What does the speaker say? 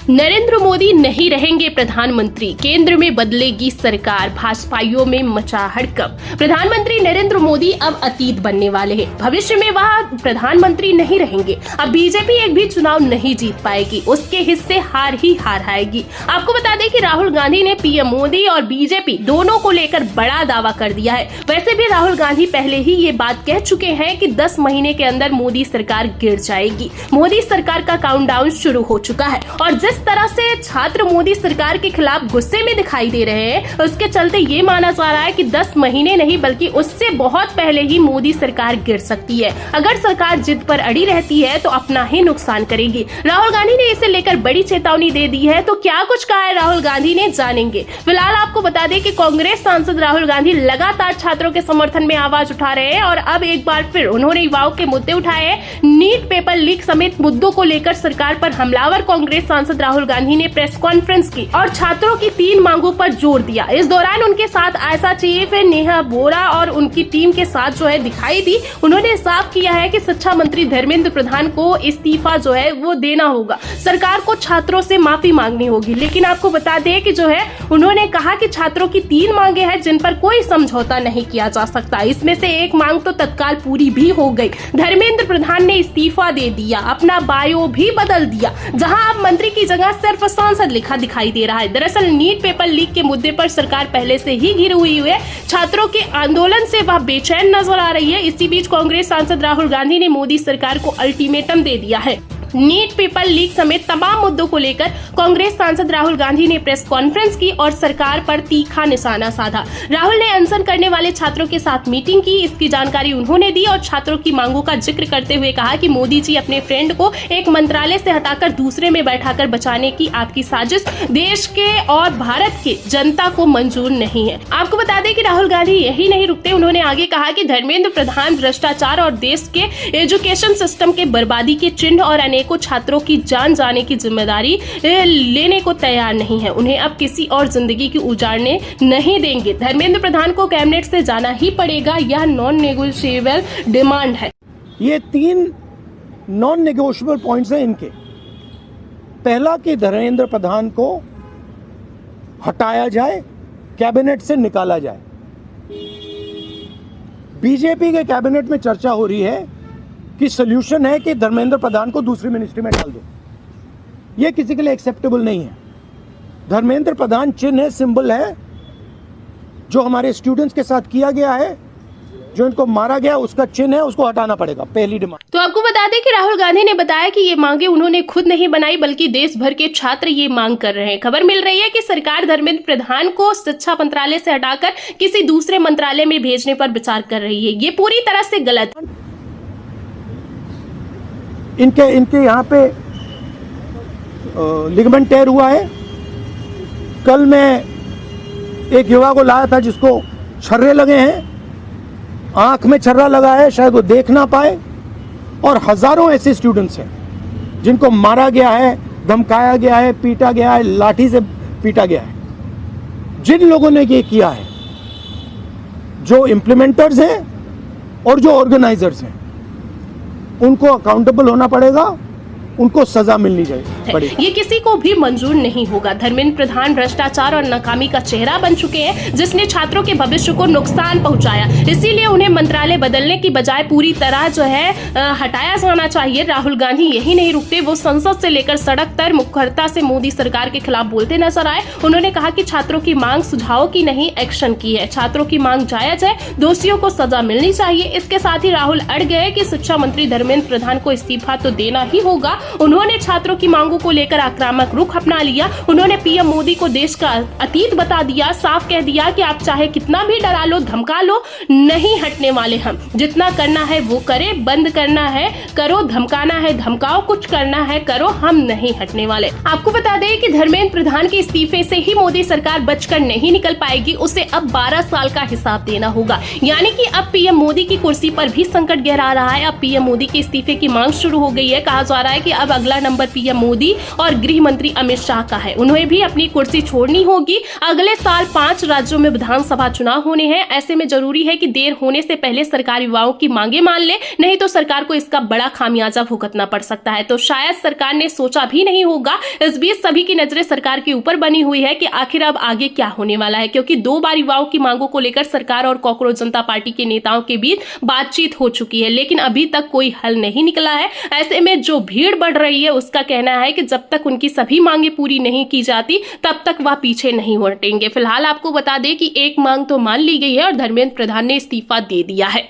नरेंद्र मोदी नहीं रहेंगे प्रधानमंत्री, केंद्र में बदलेगी सरकार, भाजपाइयों में मचा हड़कंप। प्रधानमंत्री नरेंद्र मोदी अब अतीत बनने वाले हैं, भविष्य में वह प्रधानमंत्री नहीं रहेंगे। अब बीजेपी एक भी चुनाव नहीं जीत पाएगी, उसके हिस्से हार ही हार आएगी। आपको बता दें कि राहुल गांधी ने पीएम मोदी और बीजेपी दोनों को लेकर बड़ा दावा कर दिया है। वैसे भी राहुल गांधी पहले ही ये बात कह चुके हैं कि 10 महीने के अंदर मोदी सरकार गिर जाएगी। मोदी सरकार का काउंटडाउन शुरू हो चुका है और जिस तरह से छात्र मोदी सरकार के खिलाफ गुस्से में दिखाई दे रहे हैं, उसके चलते ये माना जा रहा है कि 10 महीने नहीं बल्कि उससे बहुत पहले ही मोदी सरकार गिर सकती है। अगर सरकार जिद पर अड़ी रहती है तो अपना ही नुकसान करेगी। राहुल गांधी ने इसे लेकर बड़ी चेतावनी दे दी है। तो क्या कुछ कहा है राहुल गांधी ने, जानेंगे। फिलहाल आपको बता दें कि कांग्रेस सांसद राहुल गांधी लगातार छात्रों के समर्थन में आवाज उठा रहे हैं और अब एक बार फिर उन्होंने युवाओं के मुद्दे उठाए हैं। नीट पेपर लीक समेत मुद्दों को लेकर सरकार पर हमलावर कांग्रेस सांसद राहुल गांधी ने प्रेस कॉन्फ्रेंस की और छात्रों की 3 मांगों पर जोर दिया। इस दौरान उनके साथ आयशा चीफ, नेहा बोरा और उनकी टीम के साथ दिखाई दी। उन्होंने साफ किया है कि शिक्षा मंत्री धर्मेंद्र प्रधान को इस्तीफा वो देना होगा। सरकार को छात्रों से माफी मांगनी होगी। लेकिन आपको बता दें कि उन्होंने कहा कि छात्रों की 3 मांगे हैं जिन पर कोई समझौता नहीं किया जा सकता। इसमें से एक मांग तो तत्काल पूरी भी हो गई। धर्मेंद्र प्रधान ने इस्तीफा दे दिया, अपना बायो भी बदल दिया, जहां अब मंत्री की जगह सिर्फ सांसद लिखा दिखाई दे रहा है। दरअसल नीट पेपर लीक के मुद्दे पर सरकार पहले से ही घिरी हुई है। छात्रों के आंदोलन से वह बेचैन नजर आ रही है। इसी बीच कांग्रेस सांसद राहुल गांधी ने मोदी सरकार को अल्टीमेटम दे दिया है। नीट पेपर लीक समेत तमाम मुद्दों को लेकर कांग्रेस सांसद राहुल गांधी ने प्रेस कॉन्फ्रेंस की और सरकार पर तीखा निशाना साधा। राहुल ने अनशन करने वाले छात्रों के साथ मीटिंग की, इसकी जानकारी उन्होंने दी और छात्रों की मांगों का जिक्र करते हुए कहा कि मोदी जी अपने फ्रेंड को एक मंत्रालय से हटाकर दूसरे में बैठाकर बचाने की आपकी साजिश देश के और भारत की जनता को मंजूर नहीं है। आपको बता दें कि राहुल गांधी यही नहीं रुकते, उन्होंने आगे कहा कि धर्मेंद्र प्रधान भ्रष्टाचार और देश के एजुकेशन सिस्टम के बर्बादी के चिन्ह और को छात्रों की जान जाने की जिम्मेदारी लेने को तैयार नहीं है। उन्हें अब किसी और जिंदगी की उजाड़ने नहीं देंगे। धर्मेंद्र प्रधान को कैबिनेट से जाना ही पड़ेगा, यह नॉन नेगोशिएबल डिमांड है। ये 3 नॉन नेगोशिएबल पॉइंट्स हैं इनके। पहला कि धर्मेंद्र प्रधान को हटाया जाए, कैबिनेट से निकाला जाए। बीजेपी के कैबिनेट में चर्चा हो रही है कि सोल्यूशन है कि धर्मेंद्र प्रधान को दूसरी मिनिस्ट्री में डाल दो। यह किसी के लिए एक्सेप्टेबल नहीं है। धर्मेंद्र प्रधान चिन्ह है, सिंबल है, जो हमारे स्टूडेंट्स के साथ किया गया है, जो इनको मारा गया उसका चिन्ह है, उसको हटाना पड़ेगा। पहली डिमांड। तो आपको बता दें कि राहुल गांधी ने बताया कि ये मांगे उन्होंने खुद नहीं बनाई बल्कि देश भर के छात्र ये मांग कर रहे हैं। खबर मिल रही है कि सरकार धर्मेंद्र प्रधान को शिक्षा मंत्रालय से हटाकर किसी दूसरे मंत्रालय में भेजने पर विचार कर रही है। ये पूरी तरह से गलत। इनके यहाँ पे लिगामेंट टेयर हुआ है। कल मैं एक युवा को लाया था जिसको छर्रे लगे हैं, आंख में छर्रा लगा है, शायद वो देख ना पाए। और हजारों ऐसे स्टूडेंट्स हैं जिनको मारा गया है, धमकाया गया है, पीटा गया है, लाठी से पीटा गया है। जिन लोगों ने ये किया है, जो इम्प्लीमेंटर्स हैं और जो ऑर्गेनाइजर्स हैं, उनको अकाउंटेबल होना पड़ेगा, उनको सजा मिलनी चाहिए। ये किसी को भी मंजूर नहीं होगा। धर्मेंद्र प्रधान भ्रष्टाचार और नाकामी का चेहरा बन चुके हैं, जिसने छात्रों के भविष्य को नुकसान पहुंचाया। इसीलिए उन्हें मंत्रालय बदलने की बजाय पूरी तरह हटाया जाना चाहिए। राहुल गांधी यही नहीं रुकते, वो संसद से लेकर सड़क तक मुखरता से मोदी सरकार के खिलाफ बोलते नजर आए। उन्होंने कहा कि छात्रों की मांग सुझाव की नहीं, एक्शन की है। छात्रों की मांग जायज है, दोषियों को सजा मिलनी चाहिए। इसके साथ ही राहुल अड़ गए कि शिक्षा मंत्री धर्मेंद्र प्रधान को इस्तीफा तो देना ही होगा। उन्होंने छात्रों की मांगों को लेकर आक्रामक रुख अपना लिया। उन्होंने पीएम मोदी को देश का अतीत बता दिया, साफ कह दिया कि आप चाहे कितना भी डरा लो, धमका लो, नहीं हटने वाले हम। जितना करना है वो करे, बंद करना है करो, धमकाना है धमकाओ, कुछ करना है करो, हम नहीं हटने वाले। आपको बता दें कि धर्मेंद्र प्रधान के इस्तीफे से ही मोदी सरकार बचकर नहीं निकल पाएगी। उसे अब 12 साल का हिसाब देना होगा। यानी कि अब पीएम मोदी की कुर्सी पर भी संकट गहरा रहा है। अब पीएम मोदी के इस्तीफे की मांग शुरू हो गई है। कहा जा रहा है कि कि अब अगला नंबर पीएम मोदी और गृह मंत्री अमित शाह का है। उन्हें भी अपनी कुर्सी छोड़नी होगी। अगले साल 5 राज्यों में विधानसभा चुनाव होने हैं। ऐसे में जरूरी है कि देर होने से पहले सरकार युवाओं की मांगे मान ले, नहीं तो सरकार को इसका बड़ा खामियाजा भुगतना पड़ सकता है। तो शायद सरकार ने सोचा भी नहीं होगा। इस बीच सभी की नजरें सरकार के ऊपर बनी हुई है कि आखिर अब आगे क्या होने वाला है, क्योंकि 2 बार युवाओं की मांगों को लेकर सरकार और कॉकरोच जनता पार्टी के नेताओं के बीच बातचीत हो चुकी है, लेकिन अभी तक कोई हल नहीं निकला है। ऐसे में जो भीड़ बढ़ रही है उसका कहना है कि जब तक उनकी सभी मांगे पूरी नहीं की जाती तब तक वह पीछे नहीं हटेंगे। फिलहाल आपको बता दें कि एक मांग तो मान ली गई है और धर्मेंद्र प्रधान ने इस्तीफा दे दिया है।